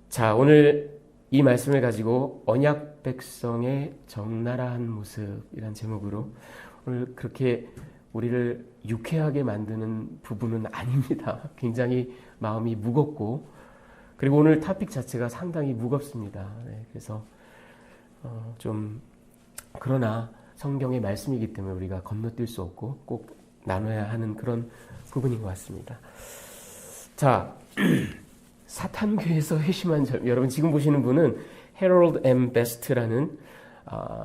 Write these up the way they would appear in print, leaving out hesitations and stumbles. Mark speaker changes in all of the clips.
Speaker 1: 자, 오늘 이 말씀을 가지고 언약 백성의 적나라한 모습이란 제목으로 오늘 그렇게 우리를 유쾌하게 만드는 부분은 아닙니다. 굉장히 마음이 무겁고 그리고 오늘 토픽 자체가 상당히 무겁습니다. 네, 그래서 좀 그러나 성경의 말씀이기 때문에 우리가 건너뛸 수 없고 꼭 나눠야 하는 그런 부분인 것 같습니다. 자, 사탄교에서 회심한 여러분 지금 보시는 분은 해럴드 M. 베스트라는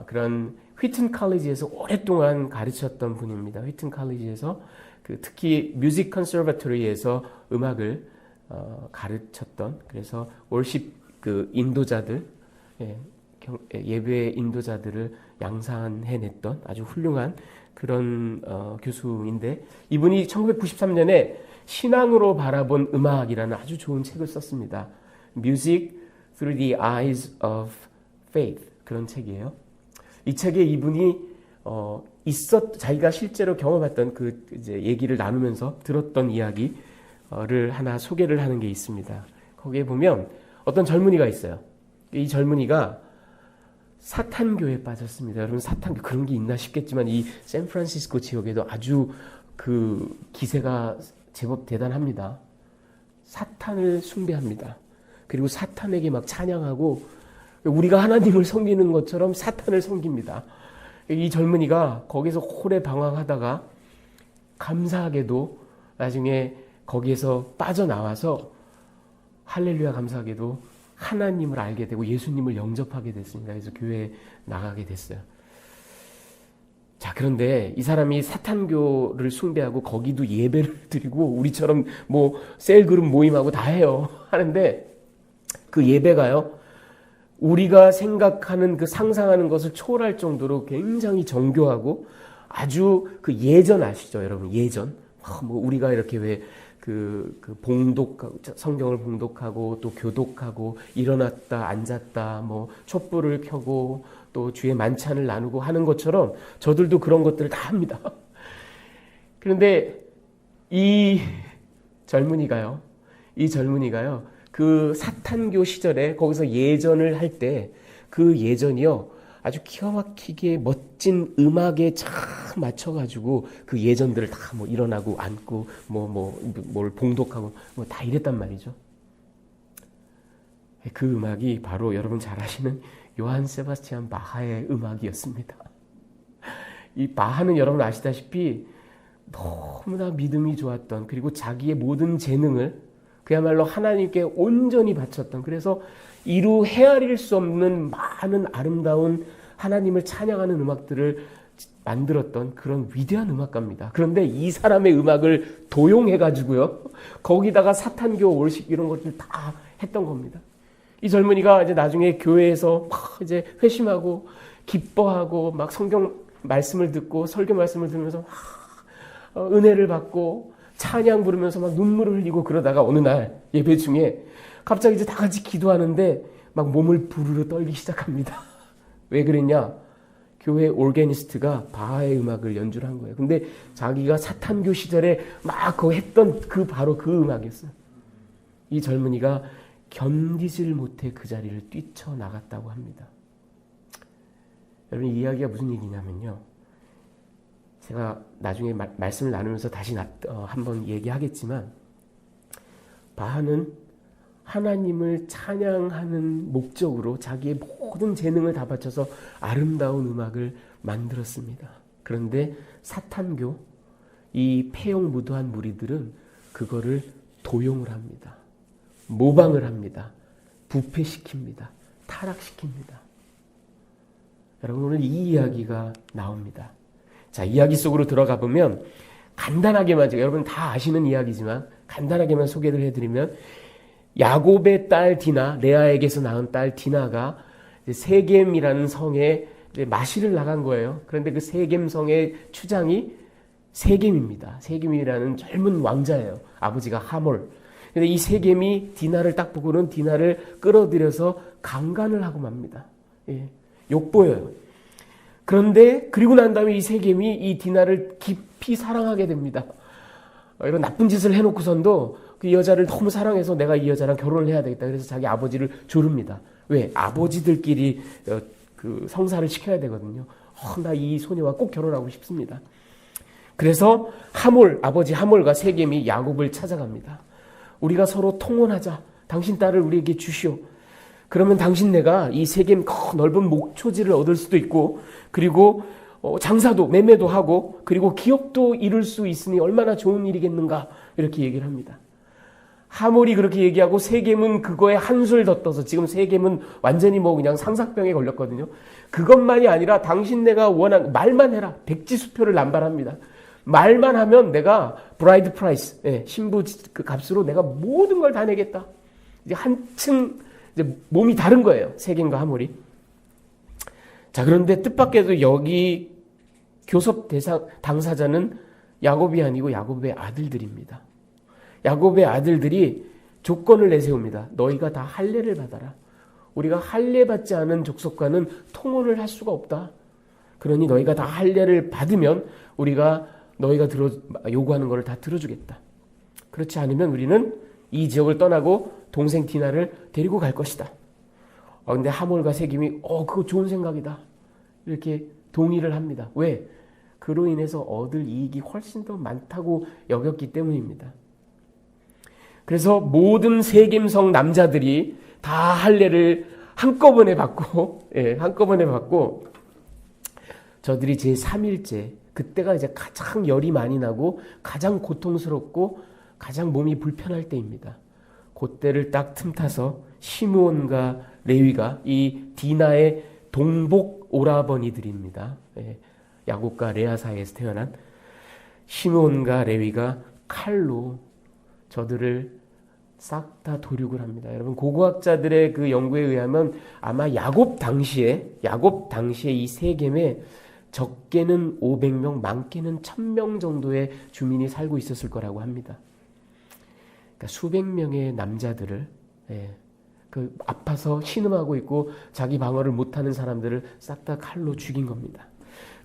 Speaker 1: 그런 휘튼 칼리지에서 오랫동안 가르쳤던 분입니다. 휘튼 칼리지에서 특히 뮤직 컨서버토리에서 음악을 가르쳤던, 그래서 월십 인도자들, 예배 인도자들을 양산해냈던 아주 훌륭한 그런 교수인데, 이분이 1993년에 신앙으로 바라본 음악이라는 아주 좋은 책을 썼습니다. Music Through the Eyes of Faith, 그런 책이에요. 이 책에 이분이 자기가 실제로 경험했던 이제 얘기를 나누면서 들었던 이야기를 하나 소개를 하는 게 있습니다. 거기에 보면 어떤 젊은이가 있어요. 이 젊은이가 사탄교에 빠졌습니다. 여러분, 사탄교 그런 게 있나 싶겠지만 이 샌프란시스코 지역에도 아주 기세가 제법 대단합니다. 사탄을 숭배합니다. 그리고 사탄에게 막 찬양하고 우리가 하나님을 섬기는 것처럼 사탄을 섬깁니다. 이 젊은이가 거기서 오래 방황하다가 감사하게도 나중에 거기에서 빠져나와서 할렐루야 감사하게도 하나님을 알게 되고 예수님을 영접하게 됐습니다. 그래서 교회에 나가게 됐어요. 자, 그런데 이 사람이 사탄교를 숭배하고 거기도 예배를 드리고 우리처럼 뭐 셀그룹 모임하고 다 해요. 하는데 그 예배가요, 우리가 생각하는 상상하는 것을 초월할 정도로 굉장히 정교하고 아주 예전 아시죠, 여러분? 예전. 뭐 우리가 이렇게 왜 성경을 봉독하고 또 교독하고 일어났다 앉았다 뭐 촛불을 켜고 또 주의 만찬을 나누고 하는 것처럼 저들도 그런 것들을 다 합니다. 그런데 이 젊은이가요 그 사탄교 시절에 거기서 예전을 할 때 그 예전이요 아주 기가 막히게 멋진 음악에 잘 맞춰가지고 그 예전들을 다 뭐 일어나고 앉고 뭘 봉독하고 뭐 다 이랬단 말이죠. 그 음악이 바로 여러분 잘 아시는 요한 세바스티안 바하의 음악이었습니다. 이 바하는 여러분 아시다시피 너무나 믿음이 좋았던, 그리고 자기의 모든 재능을 그야말로 하나님께 온전히 바쳤던, 그래서 이루 헤아릴 수 없는 많은 아름다운 하나님을 찬양하는 음악들을 만들었던 그런 위대한 음악가입니다. 그런데 이 사람의 음악을 도용해가지고요, 거기다가 사탄교 월식 이런 것들 다 했던 겁니다. 이 젊은이가 이제 나중에 교회에서 막 이제 회심하고 기뻐하고 막 성경 말씀을 듣고 설교 말씀을 들으면서 막 은혜를 받고 찬양 부르면서 막 눈물을 흘리고 그러다가 어느 날 예배 중에 갑자기 이제 다 같이 기도하는데 막 몸을 부르르 떨기 시작합니다. 왜 그랬냐? 교회 오르게니스트가 바하의 음악을 연주를 한 거예요. 근데 자기가 사탄교 시절에 막 했던 바로 그 음악이었어요. 이 젊은이가 견디질 못해 그 자리를 뛰쳐나갔다고 합니다. 여러분, 이 이야기가 무슨 얘기냐면요, 제가 나중에 말씀을 나누면서 다시 한번 얘기하겠지만, 바하는 하나님을 찬양하는 목적으로 자기의 모든 재능을 다 바쳐서 아름다운 음악을 만들었습니다. 그런데 사탄교, 이 폐용무도한 무리들은 그거를 도용을 합니다. 모방을 합니다. 부패시킵니다. 타락시킵니다. 여러분, 오늘 이 이야기가 나옵니다. 자, 이야기 속으로 들어가 보면 간단하게만, 여러분 다 아시는 이야기지만 간단하게만 소개를 해드리면, 야곱의 딸 디나, 레아에게서 낳은 딸 디나가 세겜이라는 성에 마시를 나간 거예요. 그런데 그 세겜 성의 추장이 세겜입니다. 세겜이라는 젊은 왕자예요. 아버지가 하몰. 근데 이 세겜이 디나를 딱 보고는 디나를 끌어들여서 강간을 하고 맙니다. 예, 욕보여요. 그런데 그리고 난 다음에 이 세겜이 이 디나를 깊이 사랑하게 됩니다. 이런 나쁜 짓을 해놓고선도 그 여자를 너무 사랑해서 내가 이 여자랑 결혼을 해야 되겠다. 그래서 자기 아버지를 조릅니다. 왜? 아버지들끼리 그 성사를 시켜야 되거든요. 나 이 소녀와 꼭 결혼하고 싶습니다. 그래서 아버지 하몰과 세겜이 야곱을 찾아갑니다. 우리가 서로 통혼하자. 당신 딸을 우리에게 주시오. 그러면 당신네가 이 세겜 넓은 목초지를 얻을 수도 있고, 그리고 장사도 매매도 하고, 그리고 기업도 이룰 수 있으니 얼마나 좋은 일이겠는가, 이렇게 얘기를 합니다. 하몰이 그렇게 얘기하고 세겜은 그거에 한술 더 떠서, 지금 세겜은 완전히 그냥 상사병에 걸렸거든요. 그것만이 아니라 당신네가 원한 말만 해라. 백지수표를 남발합니다. 말만 하면 내가 브라이드 프라이스, 신부 그 값으로 내가 모든 걸 다 내겠다. 이제 한층 이제 몸이 다른 거예요. 세겜과 하몰이. 자, 그런데 뜻밖에도 여기 교섭 당사자는 야곱이 아니고 야곱의 아들들입니다. 야곱의 아들들이 조건을 내세웁니다. 너희가 다 할례를 받아라. 우리가 할례 받지 않은 족속과는 통혼을 할 수가 없다. 그러니 너희가 다 할례를 받으면 우리가 너희가 요구하는 것을 다 들어주겠다. 그렇지 않으면 우리는 이 지역을 떠나고 동생 디나를 데리고 갈 것이다. 근데 하몰과 세겜이 그거 좋은 생각이다. 이렇게 동의를 합니다. 왜? 그로 인해서 얻을 이익이 훨씬 더 많다고 여겼기 때문입니다. 그래서 모든 세겜성 남자들이 다 할례를 한꺼번에 받고, 한꺼번에 받고, 저들이 제3일째, 그때가 이제 가장 열이 많이 나고 가장 고통스럽고 가장 몸이 불편할 때입니다. 그때를 딱 틈타서 시므온과 레위가, 이 디나의 동복 오라버니들입니다. 야곱과 레아 사이에서 태어난 시므온과 레위가 칼로 저들을 싹 다 도륙을 합니다. 여러분, 고고학자들의 그 연구에 의하면 아마 야곱 당시에 이 세겜에 적게는 500명, 많게는 1000명 정도의 주민이 살고 있었을 거라고 합니다. 그러니까 수백 명의 남자들을, 그 아파서 신음하고 있고 자기 방어를 못하는 사람들을 싹 다 칼로 죽인 겁니다.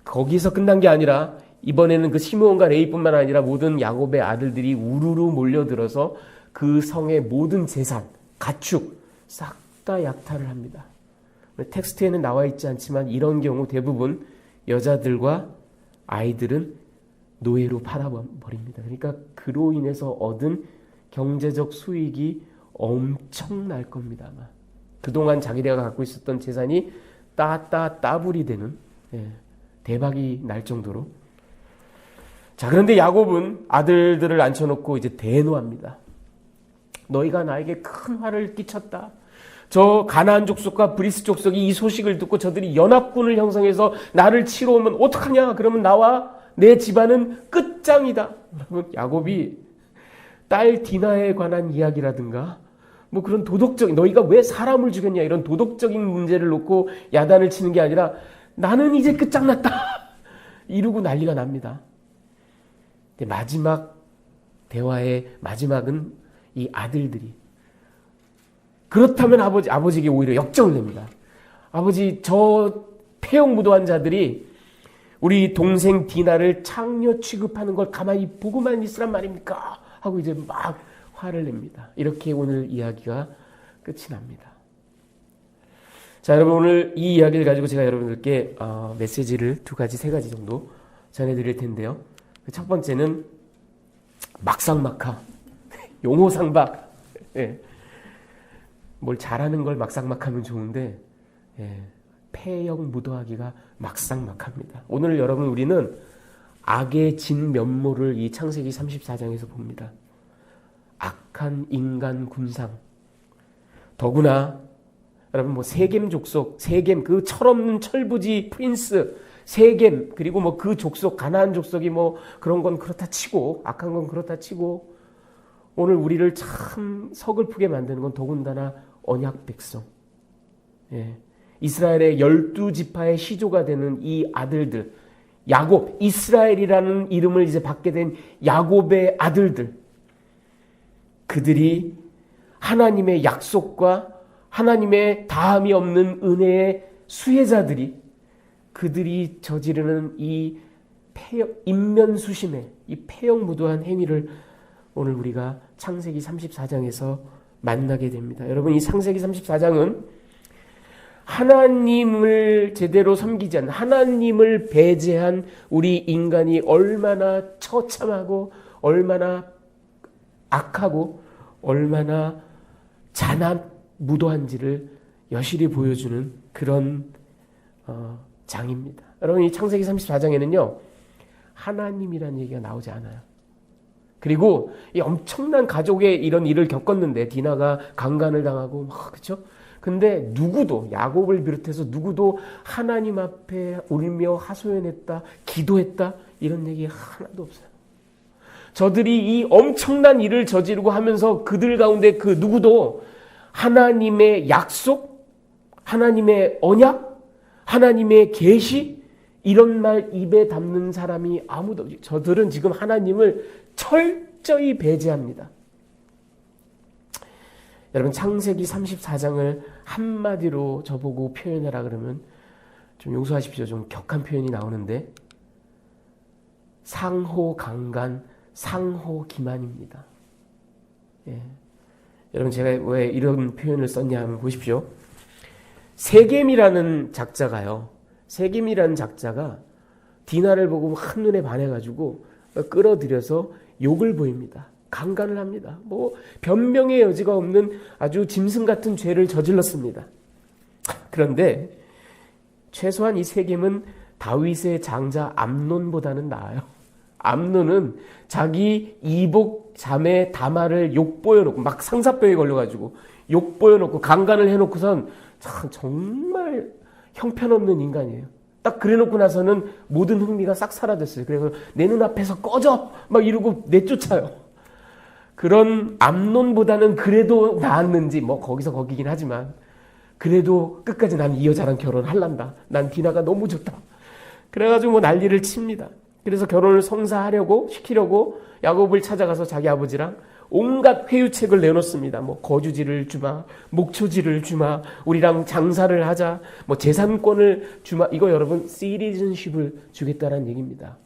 Speaker 1: 거기서 끝난 게 아니라 이번에는 그 시므온과 레위뿐만 아니라 모든 야곱의 아들들이 우르르 몰려들어서 그 성의 모든 재산, 가축 싹 다 약탈을 합니다. 텍스트에는 나와 있지 않지만 이런 경우 대부분 여자들과 아이들은 노예로 팔아버립니다. 그러니까 그로 인해서 얻은 경제적 수익이 엄청날 겁니다. 아마. 그동안 자기네가 갖고 있었던 재산이 따블이 되는, 대박이 날 정도로. 자, 그런데 야곱은 아들들을 앉혀놓고 이제 대노합니다. 너희가 나에게 큰 화를 끼쳤다. 저 가나안 족속과 브리스 족속이 이 소식을 듣고 저들이 연합군을 형성해서 나를 치러 오면 어떡하냐? 그러면 나와 내 집안은 끝장이다. 여러분, 야곱이 딸 디나에 관한 이야기라든가 그런 도덕적인, 너희가 왜 사람을 죽였냐, 이런 도덕적인 문제를 놓고 야단을 치는 게 아니라 나는 이제 끝장났다 이러고 난리가 납니다. 근데 마지막 대화의 마지막은 이 아들들이, 그렇다면 아버지에게 오히려 역정을 냅니다. 아버지, 저 폐역무도한 자들이 우리 동생 디나를 창녀 취급하는 걸 가만히 보고만 있으란 말입니까? 하고 이제 막 화를 냅니다. 이렇게 오늘 이야기가 끝이 납니다. 자, 여러분, 오늘 이 이야기를 가지고 제가 여러분들께 메시지를 세 가지 정도 전해드릴 텐데요. 첫 번째는 막상막하, 용호상박. 뭘 잘하는 걸 막상막하면 좋은데 폐역무도하기가 막상막합니다. 오늘 여러분, 우리는 악의 진면모를 이 창세기 34장에서 봅니다. 악한 인간 군상. 더구나 여러분, 세겜 족속, 세겜 그 철없는 철부지 프린스 세겜, 그리고 그 족속 가나안 족속이 그런 건 그렇다 치고, 악한 건 그렇다 치고, 오늘 우리를 참 서글프게 만드는 건 더군다나 언약 백성, 이스라엘의 12지파의 시조가 되는 이 아들들, 야곱, 이스라엘이라는 이름을 이제 받게 된 야곱의 아들들, 그들이 하나님의 약속과 하나님의 다함이 없는 은혜의 수혜자들이, 그들이 저지르는 이 인면수심의 이 폐역무도한 행위를 오늘 우리가 창세기 34장에서 만나게 됩니다. 여러분, 이 창세기 34장은 하나님을 제대로 섬기지 않는, 하나님을 배제한 우리 인간이 얼마나 처참하고 얼마나 악하고 얼마나 무도한지를 여실히 보여주는 그런 장입니다. 여러분, 이 창세기 34장에는요 하나님이라는 얘기가 나오지 않아요. 그리고 이 엄청난 가족의 이런 일을 겪었는데, 디나가 강간을 당하고 막, 그렇죠? 근데 누구도, 야곱을 비롯해서 누구도 하나님 앞에 울며 하소연했다, 기도했다, 이런 얘기 하나도 없어요. 저들이 이 엄청난 일을 저지르고 하면서 그들 가운데 그 누구도 하나님의 약속, 하나님의 언약, 하나님의 계시, 이런 말 입에 담는 사람이 아무도 없어요. 저들은 지금 하나님을 철저히 배제합니다. 여러분, 창세기 34장을 한마디로 저보고 표현하라 그러면 좀 용서하십시오. 좀 격한 표현이 나오는데, 상호강간, 상호기만입니다. 예. 여러분, 제가 왜 이런 표현을 썼냐 하면 보십시오. 세겜이라는 작자가 디나를 보고 한눈에 반해가지고 끌어들여서 욕을 보입니다. 강간을 합니다. 뭐 변명의 여지가 없는 아주 짐승 같은 죄를 저질렀습니다. 그런데 최소한 이 세겜은 다윗의 장자 암논보다는 나아요. 암논은 자기 이복 자매 다말을 욕보여놓고, 막 상사병에 걸려가지고 욕보여놓고 강간을 해놓고선 참 정말 형편없는 인간이에요. 딱 그래놓고 나서는 모든 흥미가 싹 사라졌어요. 그래서 내 눈앞에서 꺼져! 막 이러고 내쫓아요. 그런 암논보다는 그래도 나았는지, 뭐 거기서 거기긴 하지만 그래도 끝까지 난 이 여자랑 결혼할란다. 난 디나가 너무 좋다. 그래가지고 뭐 난리를 칩니다. 그래서 결혼을 시키려고 야곱을 찾아가서 자기 아버지랑 온갖 회유책을 내놓습니다. 뭐 거주지를 주마, 목초지를 주마, 우리랑 장사를 하자, 뭐 재산권을 주마. 이거 여러분 시리즌십을 주겠다는 얘기입니다.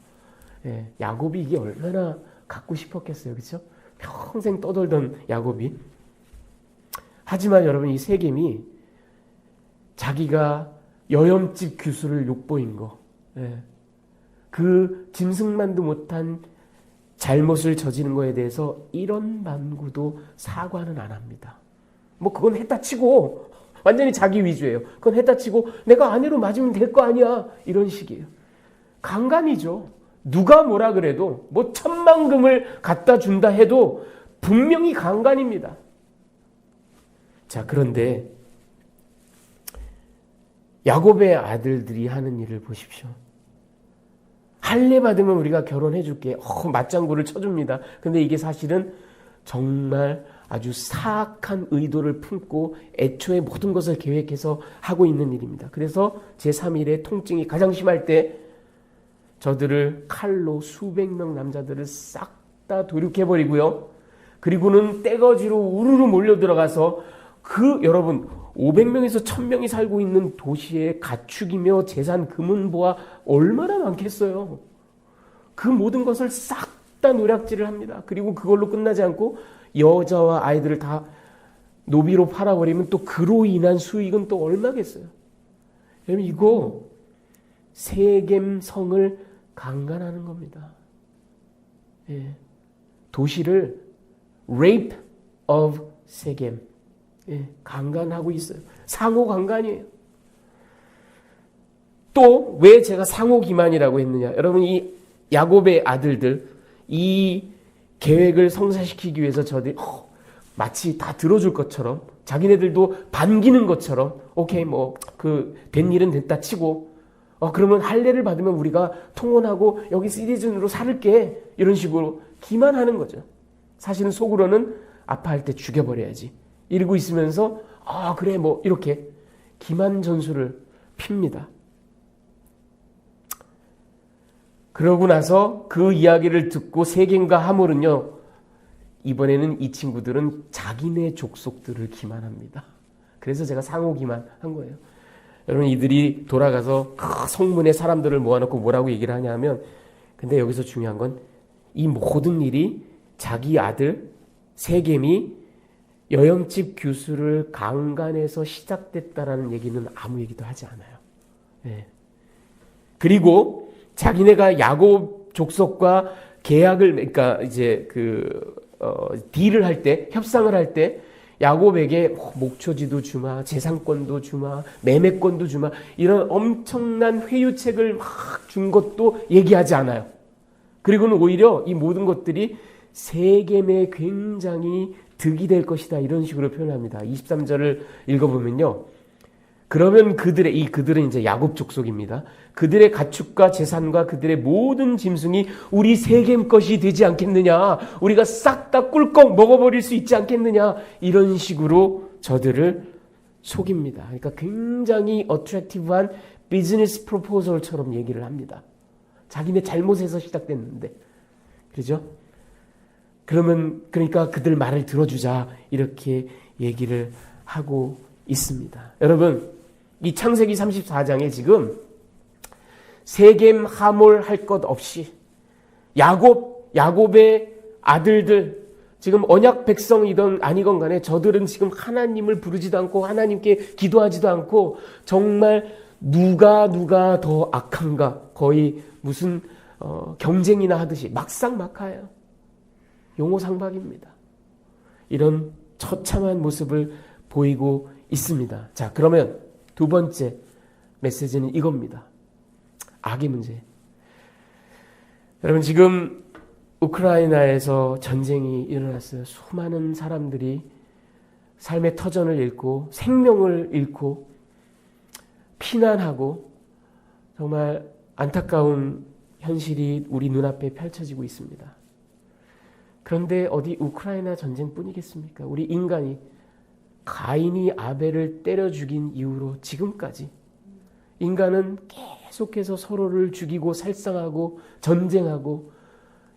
Speaker 1: 예, 야곱이 이게 얼마나 갖고 싶었겠어요, 그렇죠? 평생 떠돌던 야곱이. 하지만 여러분, 이 세겜이 자기가 여염집 규수를 욕보인 거, 그 짐승만도 못한 잘못을 저지른 거에 대해서 이런 만구도 사과는 안 합니다. 뭐 그건 했다 치고, 완전히 자기 위주예요. 그건 했다 치고 내가 아내로 맞으면 될 거 아니야, 이런 식이에요. 강간이죠. 누가 뭐라 그래도, 뭐 10,000,000금을 갖다 준다 해도 분명히 강간입니다. 자, 그런데 야곱의 아들들이 하는 일을 보십시오. 할례 받으면 우리가 결혼해 줄게. 맞장구를 쳐줍니다. 근데 이게 사실은 정말 아주 사악한 의도를 품고 애초에 모든 것을 계획해서 하고 있는 일입니다. 그래서 제3일의 통증이 가장 심할 때 저들을 칼로 수백 명 남자들을 싹 다 도륙해버리고요. 그리고는 떼거지로 우르르 몰려 들어가서 여러분 500명에서 1,000명이 살고 있는 도시의 가축이며 재산 금은보화 얼마나 많겠어요. 그 모든 것을 싹 다 노략질을 합니다. 그리고 그걸로 끝나지 않고 여자와 아이들을 다 노비로 팔아버리면 또 그로 인한 수익은 또 얼마겠어요. 여러분, 이거 세겜 성을 강간하는 겁니다. 예. 도시를 rape of 세겜, 강간하고 있어요. 상호 강간이에요. 또 왜 제가 상호 기만이라고 했느냐? 여러분, 이 야곱의 아들들, 이 계획을 성사시키기 위해서 저들이 마치 다 들어줄 것처럼, 자기네들도 반기는 것처럼, 오케이, 뭐 된 일은 됐다 치고, 그러면 할례를 받으면 우리가 통혼하고 여기 시리즌으로 살게, 이런 식으로 기만하는 거죠. 사실은 속으로는 아파할 때 죽여버려야지 이러고 있으면서 그래 뭐 이렇게 기만 전술을 핍니다. 그러고 나서 그 이야기를 듣고 세겜과 하몰은요, 이번에는 이 친구들은 자기네 족속들을 기만합니다. 그래서 제가 상호 기만한 거예요. 여러분, 이들이 돌아가서 성문에 사람들을 모아놓고 뭐라고 얘기를 하냐 하면, 근데 여기서 중요한 건 이 모든 일이 자기 아들 세겜이 여염집 규수를 강간해서 시작됐다라는 얘기는 아무 얘기도 하지 않아요. 네. 그리고 자기네가 야곱 족속과 계약을, 그러니까 이제 딜을 할 때, 협상을 할 때 야곱에게 목초지도 주마, 재산권도 주마, 매매권도 주마, 이런 엄청난 회유책을 막 준 것도 얘기하지 않아요. 그리고는 오히려 이 모든 것들이 세겜에 굉장히 득이 될 것이다, 이런 식으로 표현합니다. 23절을 읽어보면요. 그러면 그들은 이제 야곱 족속입니다. 그들의 가축과 재산과 그들의 모든 짐승이 우리 세겜 것이 되지 않겠느냐, 우리가 싹 다 꿀꺽 먹어버릴 수 있지 않겠느냐, 이런 식으로 저들을 속입니다. 그러니까 굉장히 어트랙티브한 비즈니스 프로포설처럼 얘기를 합니다. 자기네 잘못에서 시작됐는데, 그렇죠? 그러니까 그들 말을 들어주자, 이렇게 얘기를 하고 있습니다. 여러분, 이 창세기 34장에 지금 세겜 하몰 할 것 없이 야곱의 아들들, 지금 언약 백성이든 아니건 간에 저들은 지금 하나님을 부르지도 않고 하나님께 기도하지도 않고 정말 누가 더 악한가, 거의 무슨 경쟁이나 하듯이 막상막하예요. 용호상박입니다. 이런 처참한 모습을 보이고 있습니다. 자, 그러면 두 번째 메시지는 이겁니다. 악의 문제. 여러분, 지금 우크라이나에서 전쟁이 일어났어요. 수많은 사람들이 삶의 터전을 잃고 생명을 잃고 피난하고 정말 안타까운 현실이 우리 눈앞에 펼쳐지고 있습니다. 그런데 어디 우크라이나 전쟁뿐이겠습니까? 우리 인간이 가인이 아벨을 때려 죽인 이후로 지금까지 인간은 계속해서 서로를 죽이고 살상하고 전쟁하고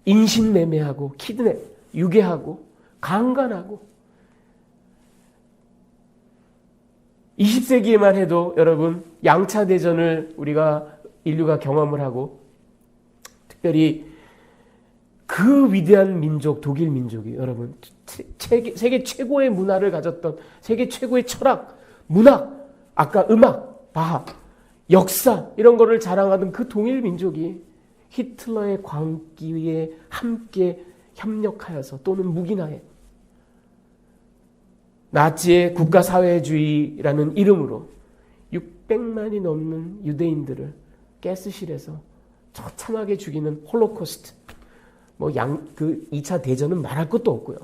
Speaker 1: 인신매매하고 키드냅, 유괴하고 강간하고 20세기에만 해도 여러분 양차 대전을 인류가 경험을 하고 특별히 그 위대한 민족, 독일 민족이 여러분 세계 최고의 문화를 가졌던, 세계 최고의 철학, 문학, 아까 음악, 바하, 역사, 이런 거를 자랑하던 그 동일 민족이 히틀러의 광기에 함께 협력하여서 또는 묵인하여 나치의 국가사회주의라는 이름으로 600만이 넘는 유대인들을 가스실에서 처참하게 죽이는 홀로코스트, 2차 대전은 말할 것도 없고요.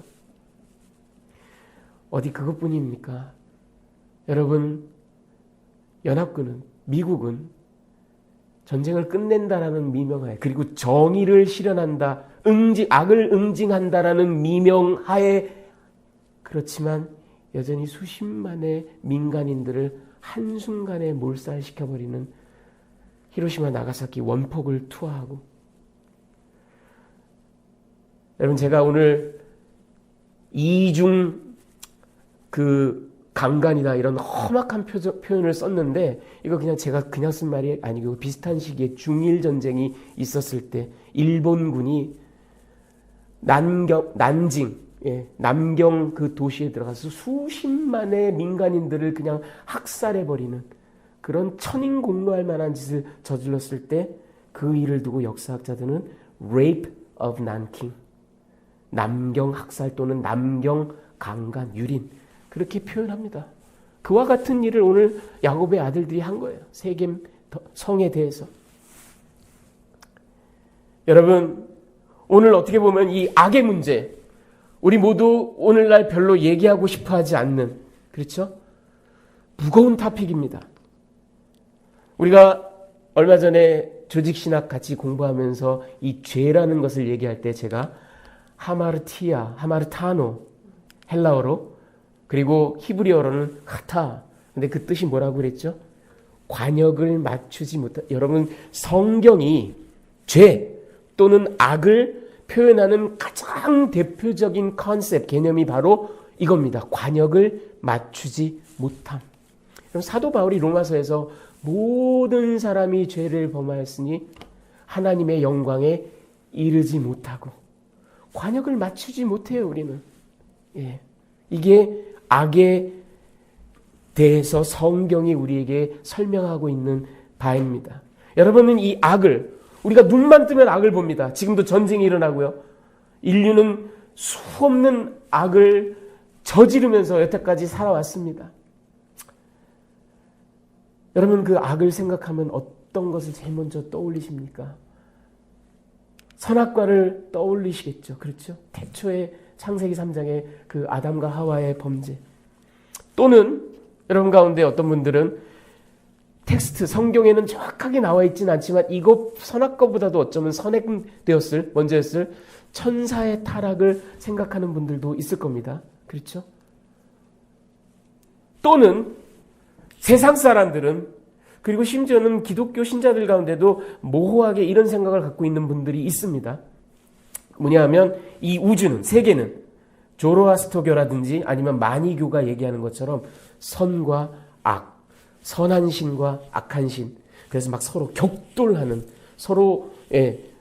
Speaker 1: 어디 그것뿐입니까? 여러분, 연합군은, 미국은 전쟁을 끝낸다라는 미명하에, 그리고 정의를 실현한다, 악을 응징한다라는 미명하에, 그렇지만 여전히 수십만의 민간인들을 한순간에 몰살시켜버리는 히로시마 나가사키 원폭을 투하하고, 여러분, 제가 오늘 이중 강간이다, 이런 험악한 표현을 썼는데, 이거 제가 그냥 쓴 말이 아니고 비슷한 시기에 중일 전쟁이 있었을 때 일본군이 남경 그 도시에 들어가서 수십만의 민간인들을 그냥 학살해버리는 그런 천인공노할 만한 짓을 저질렀을 때 그 일을 두고 역사학자들은 Rape of Nanking, 남경 학살 또는 남경 강간, 유린, 그렇게 표현합니다. 그와 같은 일을 오늘 야곱의 아들들이 한 거예요. 세겜 성에 대해서. 여러분, 오늘 어떻게 보면 이 악의 문제, 우리 모두 오늘날 별로 얘기하고 싶어 하지 않는, 그렇죠? 무거운 토픽입니다. 우리가 얼마 전에 조직신학 같이 공부하면서 이 죄라는 것을 얘기할 때 제가 하마르타노, 헬라어로, 그리고 히브리어로는 하타. 근데 그 뜻이 뭐라고 그랬죠? 관역을 맞추지 못한. 여러분, 성경이 죄 또는 악을 표현하는 가장 대표적인 컨셉, 개념이 바로 이겁니다. 관역을 맞추지 못함. 그럼 사도 바울이 로마서에서 모든 사람이 죄를 범하였으니 하나님의 영광에 이르지 못하고 관역을 맞추지 못해요, 우리는. 예. 이게 악에 대해서 성경이 우리에게 설명하고 있는 바입니다. 여러분은 이 악을, 우리가 눈만 뜨면 악을 봅니다. 지금도 전쟁이 일어나고요. 인류는 수없는 악을 저지르면서 여태까지 살아왔습니다. 여러분, 그 악을 생각하면 어떤 것을 제일 먼저 떠올리십니까? 선악과를 떠올리시겠죠. 그렇죠? 태초에 창세기 3장의 그 아담과 하와의 범죄. 또는 여러분 가운데 어떤 분들은 텍스트, 성경에는 정확하게 나와 있지는 않지만 이거 선악과보다도 어쩌면 선행되었을, 먼저였을 천사의 타락을 생각하는 분들도 있을 겁니다. 그렇죠? 또는 세상 사람들은, 그리고 심지어는 기독교 신자들 가운데도 모호하게 이런 생각을 갖고 있는 분들이 있습니다. 뭐냐 하면 이 우주는, 세계는 조로아스터교라든지 아니면 마니교가 얘기하는 것처럼 선과 악, 선한 신과 악한 신, 그래서 막 서로 격돌하는, 서로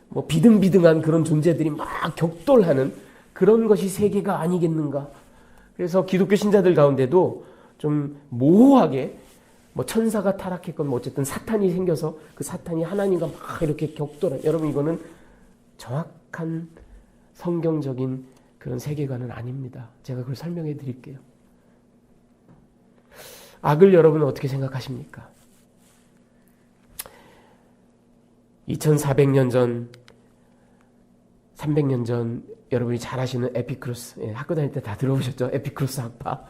Speaker 1: 뭐 비등비등한 그런 존재들이 막 격돌하는 그런 것이 세계가 아니겠는가. 그래서 기독교 신자들 가운데도 좀 모호하게 뭐 천사가 타락했건 뭐 어쨌든 사탄이 생겨서 그 사탄이 하나님과 막 이렇게 격돌해. 여러분, 이거는 정확한 성경적인 그런 세계관은 아닙니다. 제가 그걸 설명해 드릴게요. 악을 여러분은 어떻게 생각하십니까? 2400년 전, 300년 전 여러분이 잘 아시는 에피쿠로스, 학교 다닐 때 다 들어보셨죠? 에피쿠로스 학파.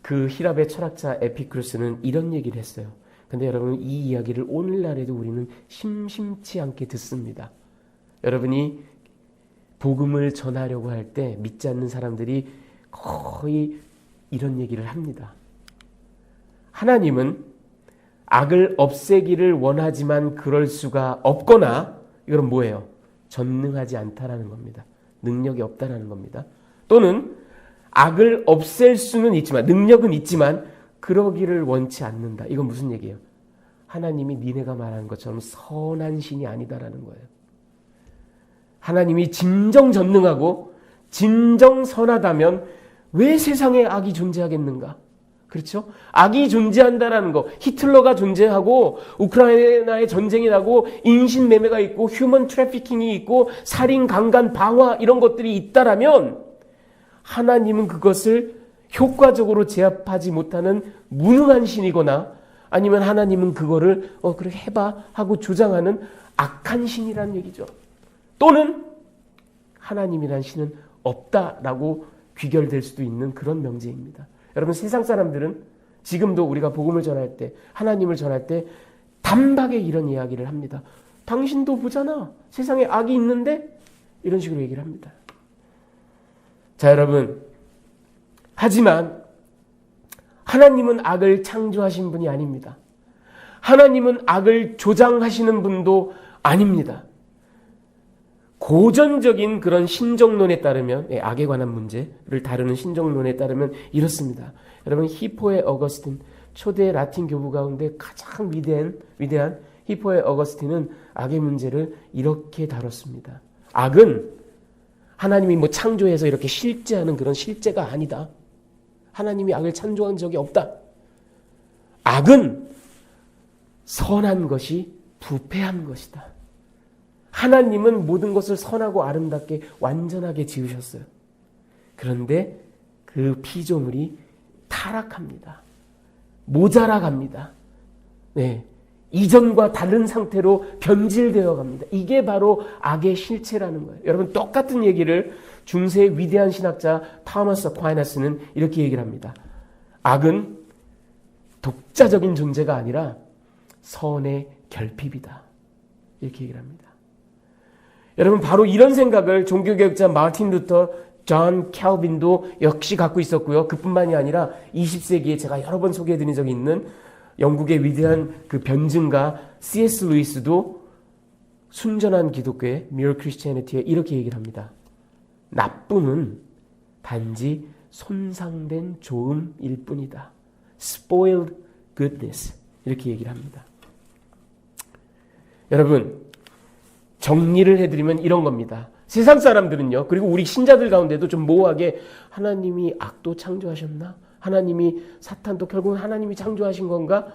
Speaker 1: 그 히랍의 철학자 에피쿠로스는 이런 얘기를 했어요. 근데 여러분, 이 이야기를 오늘날에도 우리는 심심치 않게 듣습니다. 여러분이 복음을 전하려고 할 때 믿지 않는 사람들이 거의 이런 얘기를 합니다. 하나님은 악을 없애기를 원하지만 그럴 수가 없거나, 이건 뭐예요? 전능하지 않다라는 겁니다. 능력이 없다라는 겁니다. 또는 악을 없앨 수는 있지만, 능력은 있지만 그러기를 원치 않는다. 이건 무슨 얘기예요? 하나님이 니네가 말하는 것처럼 선한 신이 아니다라는 거예요. 하나님이 진정 전능하고 진정 선하다면 왜 세상에 악이 존재하겠는가? 그렇죠? 악이 존재한다라는 거, 히틀러가 존재하고 우크라이나에 전쟁이 나고 인신매매가 있고 휴먼 트래피킹이 있고 살인, 강간, 방화 이런 것들이 있다라면 하나님은 그것을 효과적으로 제압하지 못하는 무능한 신이거나, 아니면 하나님은 그거를 그렇게 해봐 하고 주장하는 악한 신이라는 얘기죠. 또는 하나님이란 신은 없다라고 귀결될 수도 있는 그런 명제입니다. 여러분, 세상 사람들은 지금도 우리가 복음을 전할 때, 하나님을 전할 때 단박에 이런 이야기를 합니다. 당신도 보잖아, 세상에 악이 있는데? 이런 식으로 얘기를 합니다. 자, 여러분, 하지만 하나님은 악을 창조하신 분이 아닙니다. 하나님은 악을 조장하시는 분도 아닙니다. 고전적인 그런 신정론에 따르면, 악에 관한 문제를 다루는 신정론에 따르면 이렇습니다. 여러분, 히포의 어거스틴, 초대 라틴 교부 가운데 가장 위대한 히포의 어거스틴은 악의 문제를 이렇게 다뤘습니다. 악은 하나님이 뭐 창조해서 이렇게 실제하는 그런 실제가 아니다. 하나님이 악을 창조한 적이 없다. 악은 선한 것이 부패한 것이다. 하나님은 모든 것을 선하고 아름답게 완전하게 지으셨어요. 그런데 그 피조물이 타락합니다. 모자라갑니다. 이전과 다른 상태로 변질되어 갑니다. 이게 바로 악의 실체라는 거예요. 여러분, 똑같은 얘기를 중세 위대한 신학자 타마스 아퀴나스는 이렇게 얘기를 합니다. 악은 독자적인 존재가 아니라 선의 결핍이다. 이렇게 얘기를 합니다. 여러분, 바로 이런 생각을 종교개혁자 마틴 루터, 존 캘빈도 역시 갖고 있었고요. 그뿐만이 아니라 20세기에 제가 여러 번 소개해드린 적이 있는 영국의 위대한 그 변증가 C.S. 루이스도 순전한 기독교의 Mere Christianity에 이렇게 얘기를 합니다. 나쁨은 단지 손상된 좋음일 뿐이다. Spoiled goodness. 이렇게 얘기를 합니다. 여러분, 정리를 해드리면 이런 겁니다. 세상 사람들은요, 그리고 우리 신자들 가운데도 좀 모호하게 하나님이 악도 창조하셨나? 하나님이 사탄도 결국은 하나님이 창조하신 건가?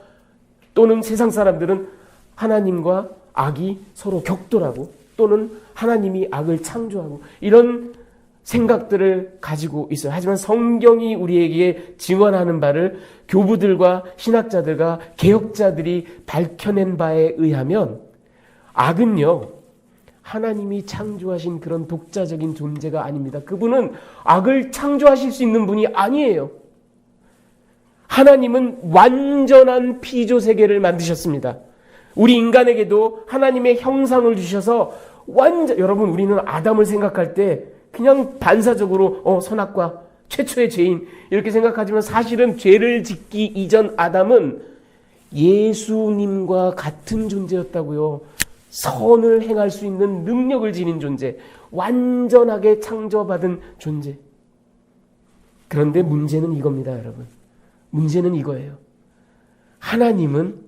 Speaker 1: 또는 세상 사람들은 하나님과 악이 서로 격돌하고 또는 하나님이 악을 창조하고 이런 생각들을 가지고 있어요. 하지만 성경이 우리에게 증언하는 바를 교부들과 신학자들과 개혁자들이 밝혀낸 바에 의하면 악은요, 하나님이 창조하신 그런 독자적인 존재가 아닙니다. 그분은 악을 창조하실 수 있는 분이 아니에요. 하나님은 완전한 피조 세계를 만드셨습니다. 우리 인간에게도 하나님의 형상을 주셔서 여러분, 우리는 아담을 생각할 때 그냥 반사적으로 선악과 최초의 죄인 이렇게 생각하지만 사실은 죄를 짓기 이전 아담은 예수님과 같은 존재였다고요. 선을 행할 수 있는 능력을 지닌 존재, 완전하게 창조받은 존재. 그런데 문제는 이겁니다, 여러분. 문제는 이거예요. 하나님은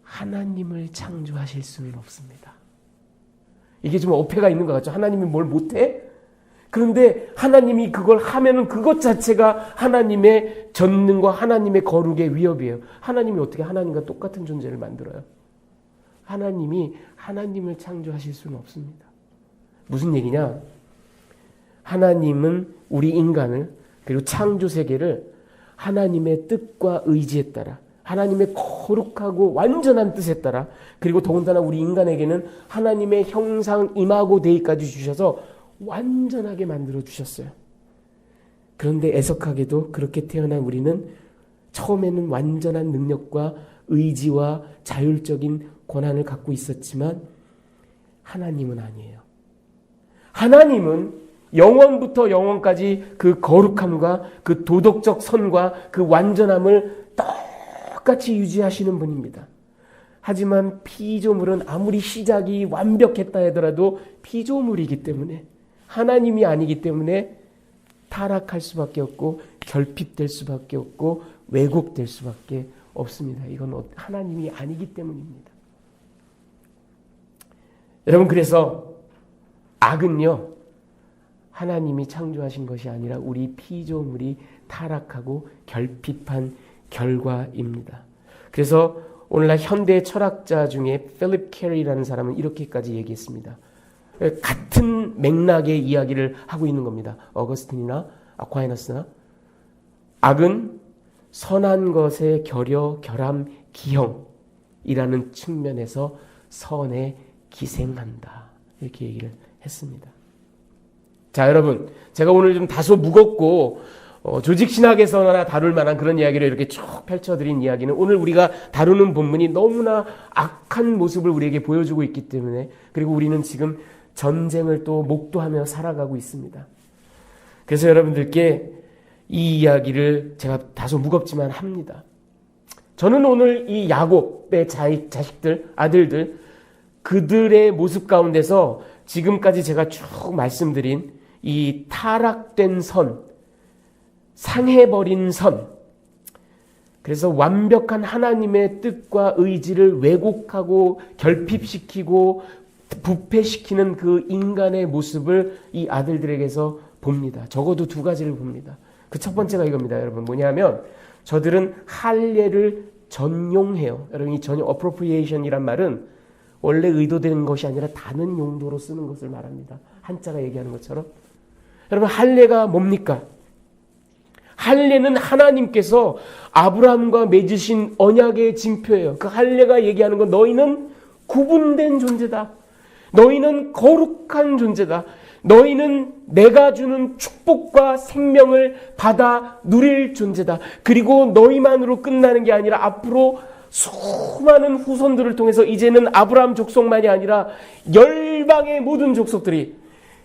Speaker 1: 하나님을 창조하실 수는 없습니다. 이게 좀 어폐가 있는 것 같죠? 하나님이 뭘 못해? 그런데 하나님이 그걸 하면은 그것 자체가 하나님의 전능과 하나님의 거룩의 위협이에요. 하나님이 어떻게 하나님과 똑같은 존재를 만들어요? 하나님이 하나님을 창조하실 수는 없습니다. 무슨 얘기냐? 하나님은 우리 인간을 그리고 창조 세계를 하나님의 뜻과 의지에 따라 하나님의 거룩하고 완전한 뜻에 따라 그리고 더군다나 우리 인간에게는 하나님의 형상 이마고 데이까지 주셔서 완전하게 만들어 주셨어요. 그런데 애석하게도 그렇게 태어난 우리는 처음에는 완전한 능력과 의지와 자율적인 권한을 갖고 있었지만 하나님은 아니에요. 하나님은 영원부터 영원까지 그 거룩함과 그 도덕적 선과 그 완전함을 똑같이 유지하시는 분입니다. 하지만 피조물은 아무리 시작이 완벽했다 하더라도 피조물이기 때문에 하나님이 아니기 때문에 타락할 수밖에 없고 결핍될 수밖에 없고 왜곡될 수밖에 없습니다. 이건 하나님이 아니기 때문입니다. 여러분, 그래서 악은요, 하나님이 창조하신 것이 아니라 우리 피조물이 타락하고 결핍한 결과입니다. 그래서 오늘날 현대 철학자 중에 필립 캐리라는 사람은 이렇게까지 얘기했습니다. 같은 맥락의 이야기를 하고 있는 겁니다. 어거스틴이나 아퀴나스나 악은 선한 것의 결여, 결함, 기형이라는 측면에서 선에 기생한다. 이렇게 얘기를 했습니다. 자, 여러분, 제가 오늘 좀 다소 무겁고 조직신학에서나 다룰 만한 그런 이야기를 이렇게 쭉 펼쳐드린 이야기는 오늘 우리가 다루는 본문이 너무나 악한 모습을 우리에게 보여주고 있기 때문에 그리고 우리는 지금 전쟁을 또 목도하며 살아가고 있습니다. 그래서 여러분들께 이 이야기를 제가 다소 무겁지만 합니다. 저는 오늘 이 야곱의 자식들, 아들들, 그들의 모습 가운데서 지금까지 제가 쭉 말씀드린 이 타락된 선, 상해버린 선, 그래서 완벽한 하나님의 뜻과 의지를 왜곡하고 결핍시키고 부패시키는 그 인간의 모습을 이 아들들에게서 봅니다. 적어도 두 가지를 봅니다. 그 첫 번째가 이겁니다, 여러분. 뭐냐면 저들은 할례를 전용해요. 여러분, 이 전용, appropriation이란 말은 원래 의도된 것이 아니라 다른 용도로 쓰는 것을 말합니다. 한자가 얘기하는 것처럼. 여러분, 할례가 뭡니까? 할례는 하나님께서 아브라함과 맺으신 언약의 징표예요. 그 할례가 얘기하는 건 너희는 구분된 존재다. 너희는 거룩한 존재다. 너희는 내가 주는 축복과 생명을 받아 누릴 존재다. 그리고 너희만으로 끝나는 게 아니라 앞으로 수많은 후손들을 통해서 이제는 아브라함 족속만이 아니라 열방의 모든 족속들이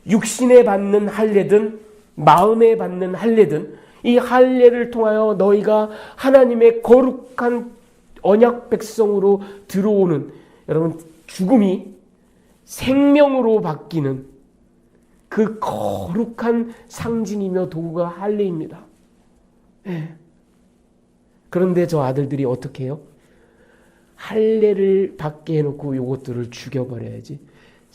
Speaker 1: 육신에 받는 할례든 마음에 받는 할례든 이 할례를 통하여 너희가 하나님의 거룩한 언약 백성으로 들어오는, 여러분, 죽음이 생명으로 바뀌는 그 거룩한 상징이며 도구가 할례입니다. 네. 그런데 저 아들들이 어떻게 해요? 할례를 받게 해놓고 요것들을 죽여버려야지.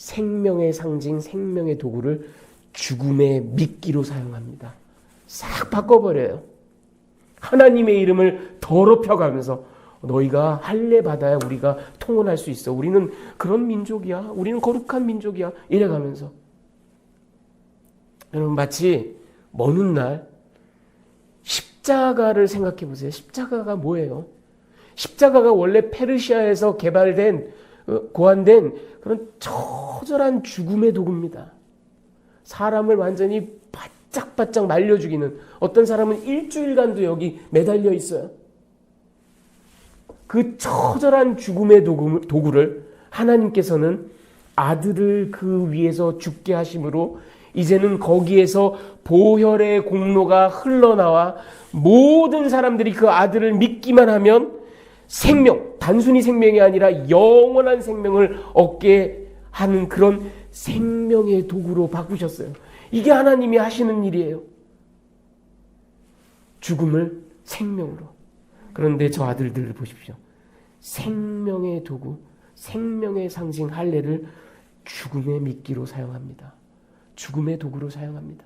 Speaker 1: 생명의 상징, 생명의 도구를 죽음의 미끼로 사용합니다. 싹 바꿔버려요. 하나님의 이름을 더럽혀가면서 너희가 할례 받아야 우리가 통혼할 수 있어. 우리는 그런 민족이야. 우리는 거룩한 민족이야. 이래가면서 여러분 마치 먼 훗날 십자가를 생각해 보세요. 십자가가 뭐예요? 십자가가 원래 페르시아에서 개발된 고안된 그런 처절한 죽음의 도구입니다. 사람을 완전히 바짝바짝 말려 죽이는, 어떤 사람은 일주일간도 여기 매달려 있어요. 그 처절한 죽음의 도구를 하나님께서는 아들을 그 위에서 죽게 하심으로 이제는 거기에서 보혈의 공로가 흘러나와 모든 사람들이 그 아들을 믿기만 하면 생명, 단순히 생명이 아니라 영원한 생명을 얻게 하는 그런 생명의 도구로 바꾸셨어요. 이게 하나님이 하시는 일이에요. 죽음을 생명으로. 그런데 저 아들들을 보십시오. 생명의 도구, 생명의 상징 할례를 죽음의 미끼로 사용합니다. 죽음의 도구로 사용합니다.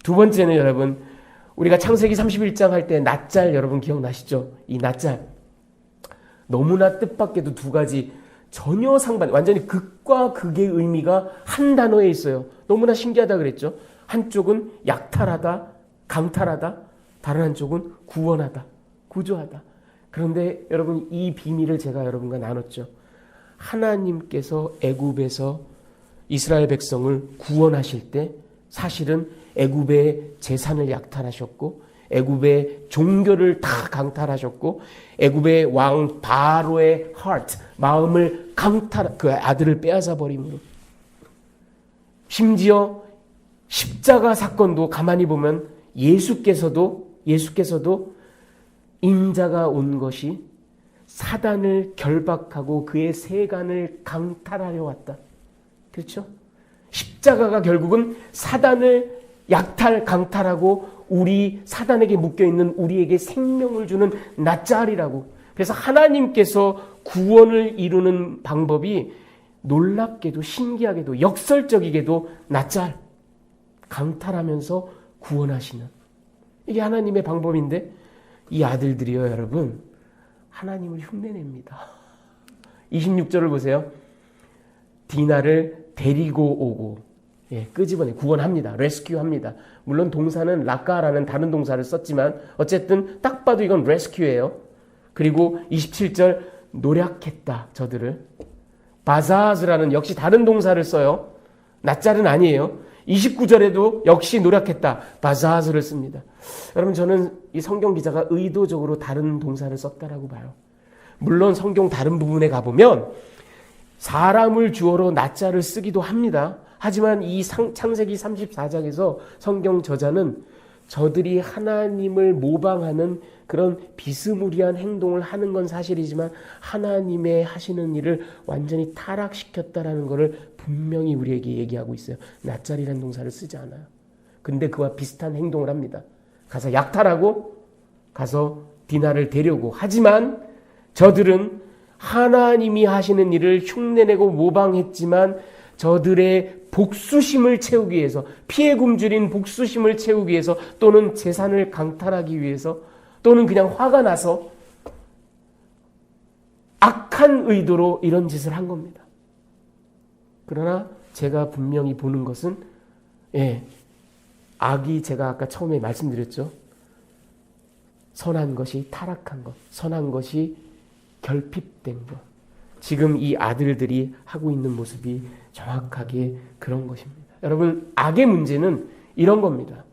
Speaker 1: 두 번째는 여러분, 우리가 창세기 31장 할 때 낫잘 여러분 기억나시죠? 이 낫잘 너무나 뜻밖에도 두 가지 전혀 상반, 완전히 극과 극의 의미가 한 단어에 있어요. 너무나 신기하다 그랬죠? 한쪽은 약탈하다, 강탈하다, 다른 한쪽은 구원하다, 구조하다. 그런데 여러분 이 비밀을 제가 여러분과 나눴죠. 하나님께서 애굽에서 이스라엘 백성을 구원하실 때 사실은 애굽의 재산을 약탈하셨고 애굽의 종교를 다 강탈하셨고 애굽의 왕 바로의 마음을 그 아들을 빼앗아 버림으로, 심지어 십자가 사건도 가만히 보면 예수께서도 인자가 온 것이 사단을 결박하고 그의 세간을 강탈하려 왔다. 그렇죠? 십자가가 결국은 사단을 강탈하고 우리 사단에게 묶여있는 우리에게 생명을 주는 낫잘이라고. 그래서 하나님께서 구원을 이루는 방법이 놀랍게도 신기하게도 역설적이게도 낫잘, 강탈하면서 구원하시는, 이게 하나님의 방법인데 이 아들들이요 여러분 하나님을 흉내냅니다. 26절을 보세요. 디나를 데리고 오고 끄집어내 구원합니다. 레스큐합니다. 물론 동사는 라까라는 다른 동사를 썼지만 어쨌든 딱 봐도 이건 레스큐예요. 그리고 27절 노략했다 저들을. 바자즈라는 역시 다른 동사를 써요. 낫잘은 아니에요. 29절에도 역시 노략했다. 바자즈를 씁니다. 여러분 저는 이 성경 기자가 의도적으로 다른 동사를 썼다라고 봐요. 물론 성경 다른 부분에 가보면 사람을 주어로 낫잘을 쓰기도 합니다. 하지만 이 창세기 34장에서 성경 저자는 저들이 하나님을 모방하는 그런 비스무리한 행동을 하는 건 사실이지만 하나님의 하시는 일을 완전히 타락시켰다라는 것을 분명히 우리에게 얘기하고 있어요. 낫잘이라는 동사를 쓰지 않아요. 근데 그와 비슷한 행동을 합니다. 가서 약탈하고 가서 디나를 데려오고. 하지만 저들은 하나님이 하시는 일을 흉내내고 모방했지만 저들의 복수심을 채우기 위해서, 피해 굶주린 복수심을 채우기 위해서, 또는 재산을 강탈하기 위해서, 또는 그냥 화가 나서 악한 의도로 이런 짓을 한 겁니다. 그러나 제가 분명히 보는 것은 악이, 제가 아까 처음에 말씀드렸죠. 선한 것이 타락한 것, 선한 것이 결핍된 것. 지금 이 아들들이 하고 있는 모습이 정확하게 그런 것입니다. 여러분, 악의 문제는 이런 겁니다.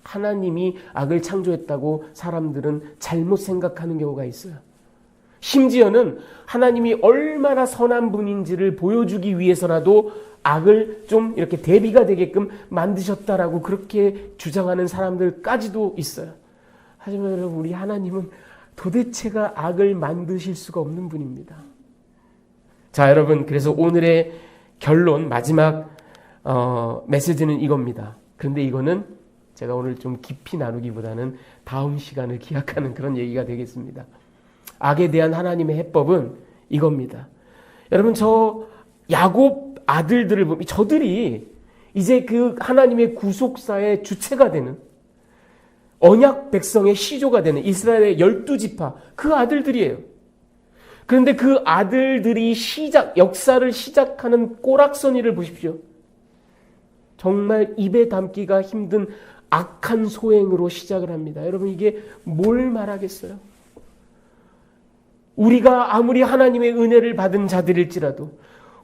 Speaker 1: 하나님이 악을 창조했다고 사람들은 잘못 생각하는 경우가 있어요. 심지어는 하나님이 얼마나 선한 분인지를 보여주기 위해서라도 악을 좀 이렇게 대비가 되게끔 만드셨다라고 그렇게 주장하는 사람들까지도 있어요. 하지만 여러분, 우리 하나님은 도대체가 악을 만드실 수가 없는 분입니다. 자, 여러분, 그래서 오늘의 결론, 마지막 메시지는 이겁니다. 그런데 이거는 제가 오늘 좀 깊이 나누기보다는 다음 시간을 기약하는 그런 얘기가 되겠습니다. 악에 대한 하나님의 해법은 이겁니다. 여러분, 저 야곱 아들들을 보면 저들이 이제 그 하나님의 구속사의 주체가 되는 언약 백성의 시조가 되는 이스라엘의 12지파 그 아들들이에요. 그런데 그 아들들이 역사를 시작하는 꼬락서니를 보십시오. 정말 입에 담기가 힘든 악한 소행으로 시작을 합니다. 여러분 이게 뭘 말하겠어요? 우리가 아무리 하나님의 은혜를 받은 자들일지라도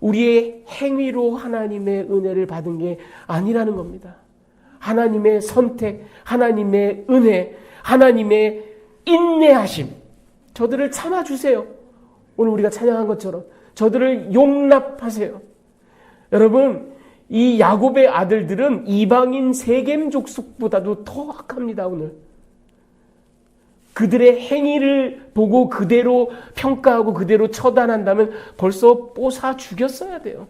Speaker 1: 우리의 행위로 하나님의 은혜를 받은 게 아니라는 겁니다. 하나님의 선택, 하나님의 은혜, 하나님의 인내하심. 저들을 참아주세요. 오늘 우리가 찬양한 것처럼 저들을 용납하세요. 여러분 이 야곱의 아들들은 이방인 세겜 족속보다도 더 악합니다. 오늘 그들의 행위를 보고 그대로 평가하고 그대로 처단한다면 벌써 뽀사 죽였어야 돼요.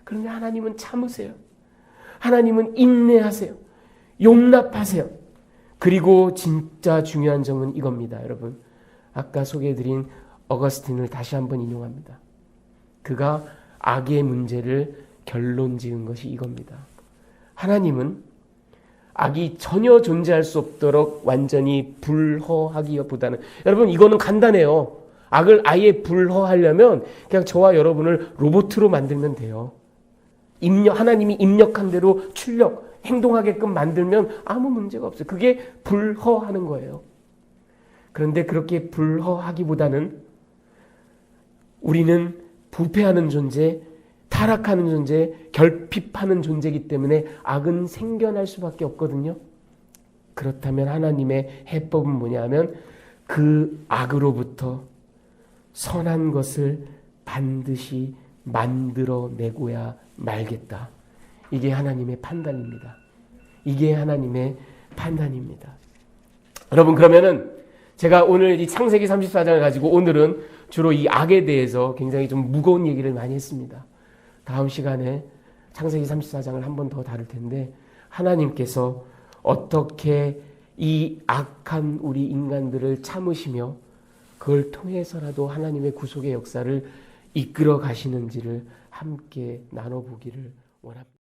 Speaker 1: 그런데 하나님은 참으세요. 하나님은 인내하세요. 용납하세요. 그리고 진짜 중요한 점은 이겁니다. 여러분 아까 소개해드린 어거스틴을 다시 한번 인용합니다. 그가 악의 문제를 결론 지은 것이 이겁니다. 하나님은 악이 전혀 존재할 수 없도록 완전히 불허하기보다는 여러분 이거는 간단해요. 악을 아예 불허하려면 그냥 저와 여러분을 로봇으로 만들면 돼요. 하나님이 입력한 대로 행동하게끔 만들면 아무 문제가 없어요. 그게 불허하는 거예요. 그런데 그렇게 불허하기보다는 우리는 부패하는 존재, 타락하는 존재, 결핍하는 존재이기 때문에 악은 생겨날 수밖에 없거든요. 그렇다면 하나님의 해법은 뭐냐면 그 악으로부터 선한 것을 반드시 만들어내고야 말겠다. 이게 하나님의 판단입니다. 이게 하나님의 판단입니다. 여러분 그러면은 제가 오늘 이 창세기 34장을 가지고 오늘은 주로 이 악에 대해서 굉장히 좀 무거운 얘기를 많이 했습니다. 다음 시간에 창세기 34장을 한 번 더 다룰 텐데 하나님께서 어떻게 이 악한 우리 인간들을 참으시며 그걸 통해서라도 하나님의 구속의 역사를 이끌어 가시는지를 함께 나눠보기를 원합니다.